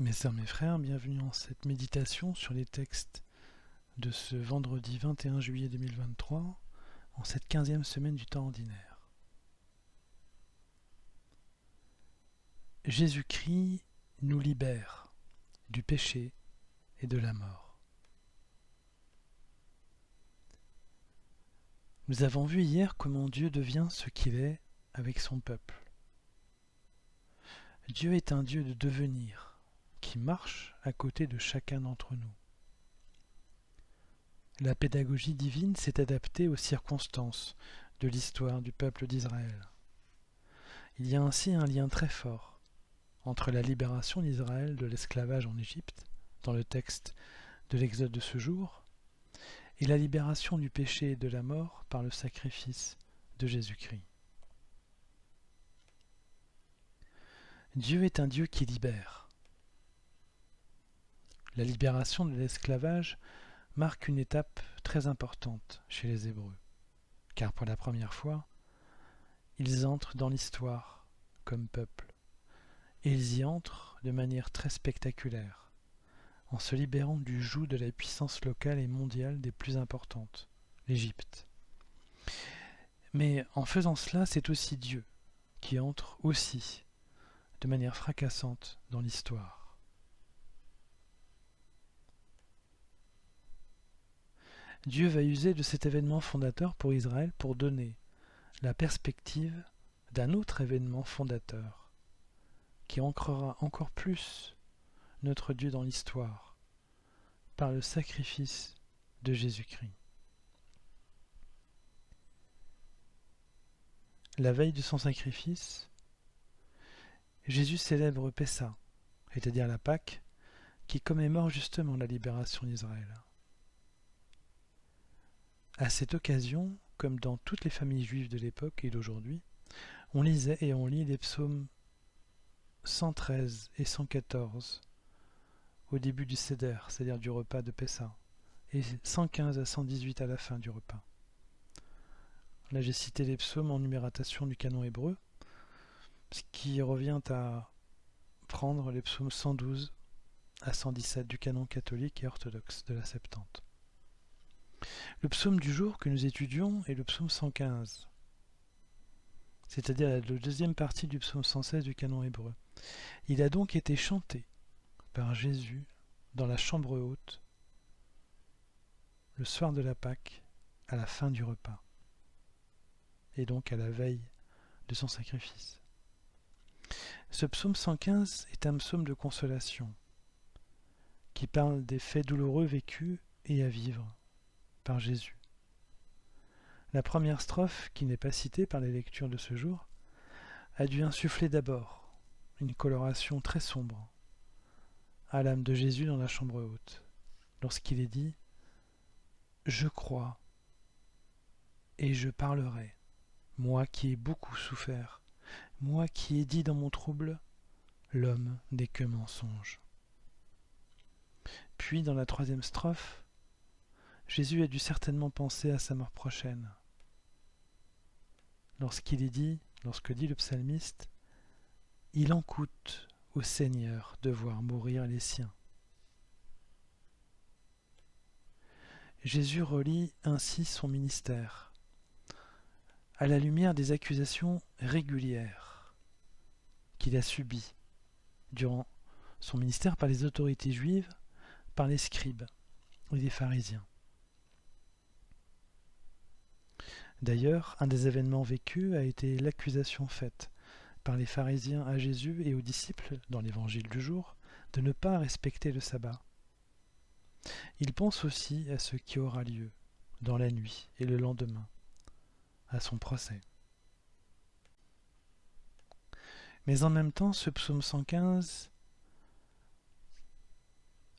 Mes sœurs, mes frères, bienvenue en cette méditation sur les textes de ce vendredi 21 juillet 2023, en cette 15e semaine du temps ordinaire. Jésus-Christ nous libère du péché et de la mort. Nous avons vu hier comment Dieu devient ce qu'il est avec son peuple. Dieu est un Dieu de devenir, qui marche à côté de chacun d'entre nous. La pédagogie divine s'est adaptée aux circonstances de l'histoire du peuple d'Israël. Il y a ainsi un lien très fort entre la libération d'Israël de l'esclavage en Égypte, dans le texte de l'Exode de ce jour, et la libération du péché et de la mort par le sacrifice de Jésus-Christ. Dieu est un Dieu qui libère. La libération de l'esclavage marque une étape très importante chez les Hébreux, car pour la première fois, ils entrent dans l'histoire comme peuple, et ils y entrent de manière très spectaculaire, en se libérant du joug de la puissance locale et mondiale des plus importantes, l'Égypte. Mais en faisant cela, c'est aussi Dieu qui entre aussi de manière fracassante dans l'histoire. Dieu va user de cet événement fondateur pour Israël pour donner la perspective d'un autre événement fondateur qui ancrera encore plus notre Dieu dans l'histoire par le sacrifice de Jésus-Christ. La veille de son sacrifice, Jésus célèbre Pessa, c'est-à-dire la Pâque, qui commémore justement la libération d'Israël. À cette occasion, comme dans toutes les familles juives de l'époque et d'aujourd'hui, on lisait et on lit les psaumes 113 et 114 au début du Seder, c'est-à-dire du repas de Pessa, et 115 à 118 à la fin du repas. Là, j'ai cité les psaumes en numérotation du canon hébreu, ce qui revient à prendre les psaumes 112 à 117 du canon catholique et orthodoxe de la Septante. Le psaume du jour que nous étudions est le psaume 115, c'est-à-dire la deuxième partie du psaume 116 du canon hébreu. Il a donc été chanté par Jésus dans la chambre haute le soir de la Pâque à la fin du repas, et donc à la veille de son sacrifice. Ce psaume 115 est un psaume de consolation qui parle des faits douloureux vécus et à vivre par Jésus. La première strophe, qui n'est pas citée par les lectures de ce jour, a dû insuffler d'abord une coloration très sombre à l'âme de Jésus dans la chambre haute, lorsqu'il est dit « Je crois et je parlerai, moi qui ai beaucoup souffert, moi qui ai dit dans mon trouble, l'homme n'est que mensonge. » Puis dans la troisième strophe, Jésus a dû certainement penser à sa mort prochaine. Lorsque dit le psalmiste, « Il en coûte au Seigneur de voir mourir les siens. » Jésus relie ainsi son ministère à la lumière des accusations régulières qu'il a subies durant son ministère par les autorités juives, par les scribes et les pharisiens. D'ailleurs, un des événements vécus a été l'accusation faite par les pharisiens à Jésus et aux disciples, dans l'évangile du jour, de ne pas respecter le sabbat. Il pense aussi à ce qui aura lieu dans la nuit et le lendemain, à son procès. Mais en même temps, ce psaume 115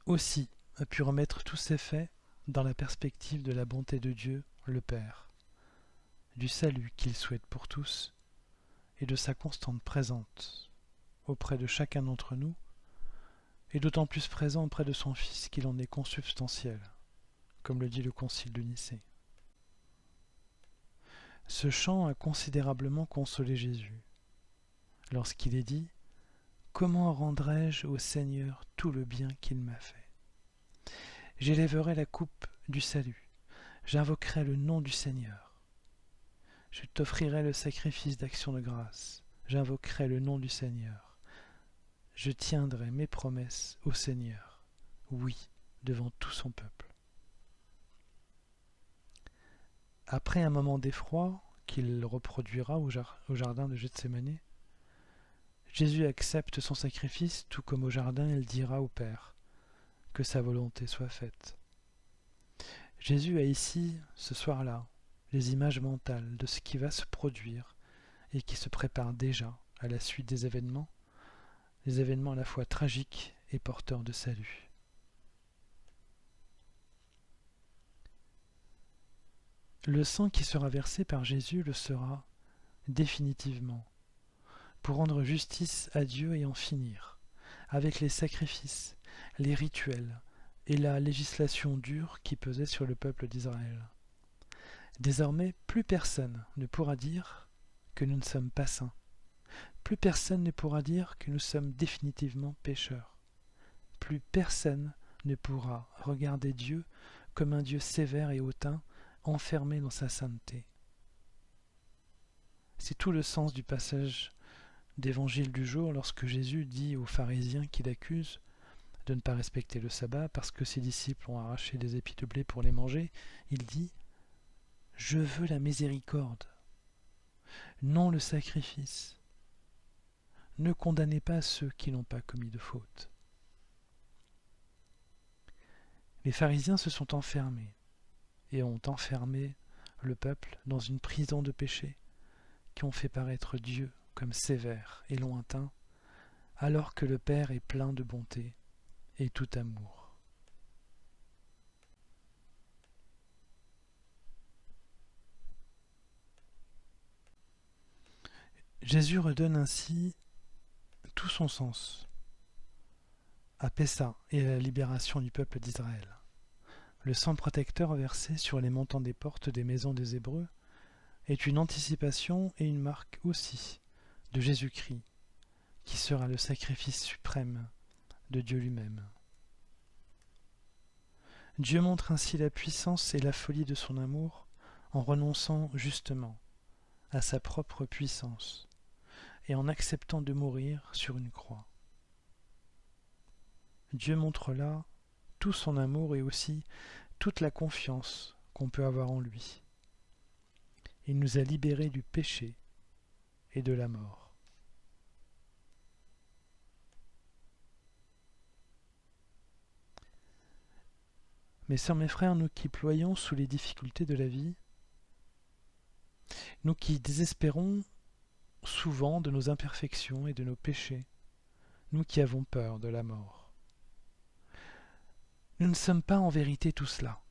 aussi a pu remettre tous ces faits dans la perspective de la bonté de Dieu, le Père, du salut qu'il souhaite pour tous et de sa constante présence auprès de chacun d'entre nous, et d'autant plus présent auprès de son Fils qu'il en est consubstantiel, comme le dit le Concile de Nicée. Ce chant a considérablement consolé Jésus, lorsqu'il est dit comment rendrai-je au Seigneur tout le bien qu'il m'a fait? J'élèverai la coupe du salut, j'invoquerai le nom du Seigneur. Je t'offrirai le sacrifice d'action de grâce, j'invoquerai le nom du Seigneur. Je tiendrai mes promesses au Seigneur, oui, devant tout son peuple. Après un moment d'effroi qu'il reproduira au jardin de Gethsémani, Jésus accepte son sacrifice, tout comme au jardin il dira au Père que sa volonté soit faite. Jésus a ici, ce soir-là, les images mentales de ce qui va se produire et qui se prépare déjà à la suite des événements à la fois tragiques et porteurs de salut. Le sang qui sera versé par Jésus le sera définitivement, pour rendre justice à Dieu et en finir avec les sacrifices, les rituels et la législation dure qui pesait sur le peuple d'Israël. Désormais, plus personne ne pourra dire que nous ne sommes pas saints. Plus personne ne pourra dire que nous sommes définitivement pécheurs. Plus personne ne pourra regarder Dieu comme un Dieu sévère et hautain, enfermé dans sa sainteté. C'est tout le sens du passage d'évangile du jour lorsque Jésus dit aux pharisiens qui l'accusent de ne pas respecter le sabbat parce que ses disciples ont arraché des épis de blé pour les manger. Il dit « Je veux la miséricorde, non le sacrifice. Ne condamnez pas ceux qui n'ont pas commis de faute. » Les pharisiens se sont enfermés et ont enfermé le peuple dans une prison de péché qui ont fait paraître Dieu comme sévère et lointain, alors que le Père est plein de bonté et tout amour. Jésus redonne ainsi tout son sens à Pessa et à la libération du peuple d'Israël. Le sang protecteur versé sur les montants des portes des maisons des Hébreux est une anticipation et une marque aussi de Jésus-Christ, qui sera le sacrifice suprême de Dieu lui-même. Dieu montre ainsi la puissance et la folie de son amour en renonçant justement à sa propre puissance et en acceptant de mourir sur une croix. Dieu montre là tout son amour et aussi toute la confiance qu'on peut avoir en lui. Il nous a libérés du péché et de la mort. Mes sœurs, mes frères, nous qui ployons sous les difficultés de la vie, nous qui désespérons souvent de nos imperfections et de nos péchés, nous qui avons peur de la mort, nous ne sommes pas en vérité tout cela.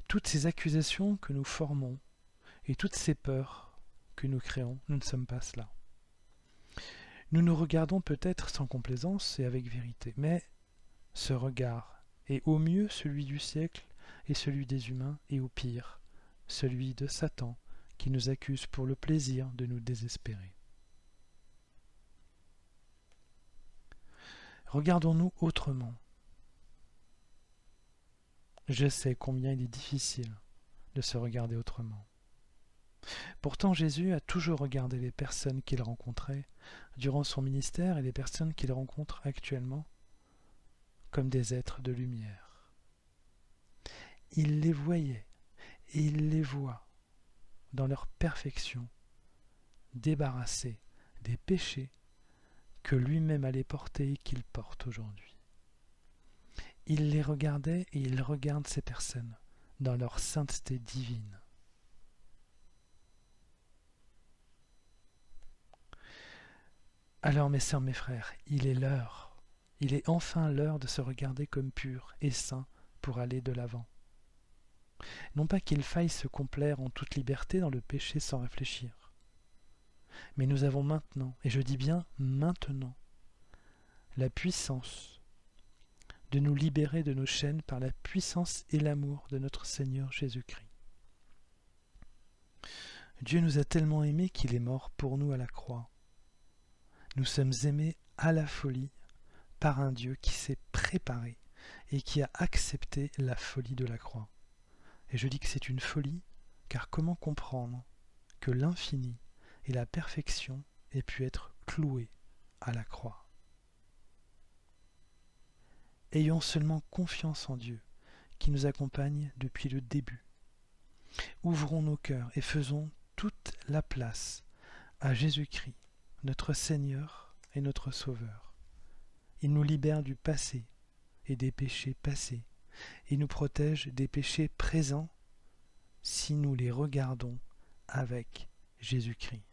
Toutes ces accusations que nous formons et toutes ces peurs que nous créons, nous ne sommes pas cela. Nous nous regardons peut-être sans complaisance et avec vérité, mais ce regard est au mieux celui du siècle et celui des humains, et au pire celui de Satan qui nous accuse pour le plaisir de nous désespérer. Regardons-nous autrement. Je sais combien il est difficile de se regarder autrement. Pourtant, Jésus a toujours regardé les personnes qu'il rencontrait durant son ministère et les personnes qu'il rencontre actuellement comme des êtres de lumière. Il les voyait et il les voit dans leur perfection, débarrassés des péchés que lui-même allait porter et qu'il porte aujourd'hui. Il les regardait et il regarde ces personnes dans leur sainteté divine. Alors mes sœurs, mes frères, il est enfin l'heure de se regarder comme pur et saint pour aller de l'avant. Non pas qu'il faille se complaire en toute liberté dans le péché sans réfléchir, mais nous avons maintenant, et je dis bien maintenant, la puissance de nous libérer de nos chaînes par la puissance et l'amour de notre Seigneur Jésus-Christ. Dieu nous a tellement aimés qu'il est mort pour nous à la croix. Nous sommes aimés à la folie par un Dieu qui s'est préparé et qui a accepté la folie de la croix. Et je dis que c'est une folie, car comment comprendre que l'infini et la perfection aient pu être cloués à la croix? Ayons seulement confiance en Dieu, qui nous accompagne depuis le début. Ouvrons nos cœurs et faisons toute la place à Jésus-Christ, notre Seigneur et notre Sauveur. Il nous libère du passé et des péchés passés, et nous protège des péchés présents si nous les regardons avec Jésus-Christ.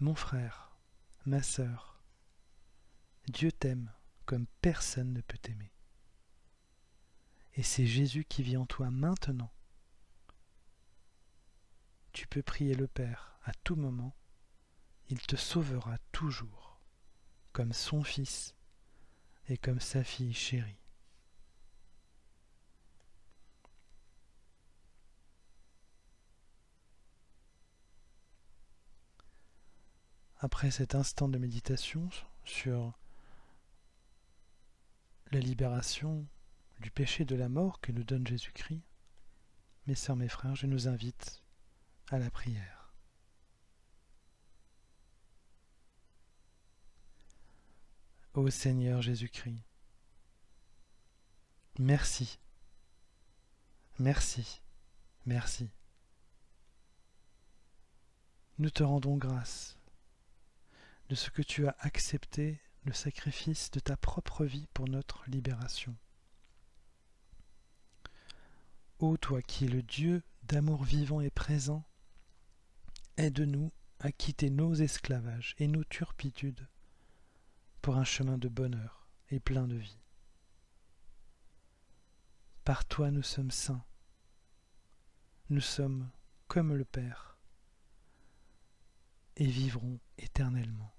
Mon frère, ma sœur, Dieu t'aime comme personne ne peut t'aimer. Et c'est Jésus qui vit en toi maintenant. Tu peux prier le Père à tout moment, il te sauvera toujours, comme son fils et comme sa fille chérie. Après cet instant de méditation sur la libération du péché de la mort que nous donne Jésus-Christ, mes sœurs, mes frères, je nous invite à la prière. Ô Seigneur Jésus-Christ, merci, merci, merci. Nous te rendons grâce de ce que tu as accepté le sacrifice de ta propre vie pour notre libération. Ô toi qui es le Dieu d'amour vivant et présent, aide-nous à quitter nos esclavages et nos turpitudes pour un chemin de bonheur et plein de vie. Par toi nous sommes saints, nous sommes comme le Père et vivrons éternellement.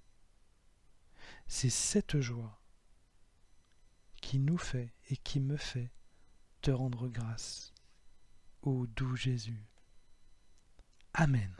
C'est cette joie qui nous fait et qui me fait te rendre grâce, ô doux Jésus. Amen.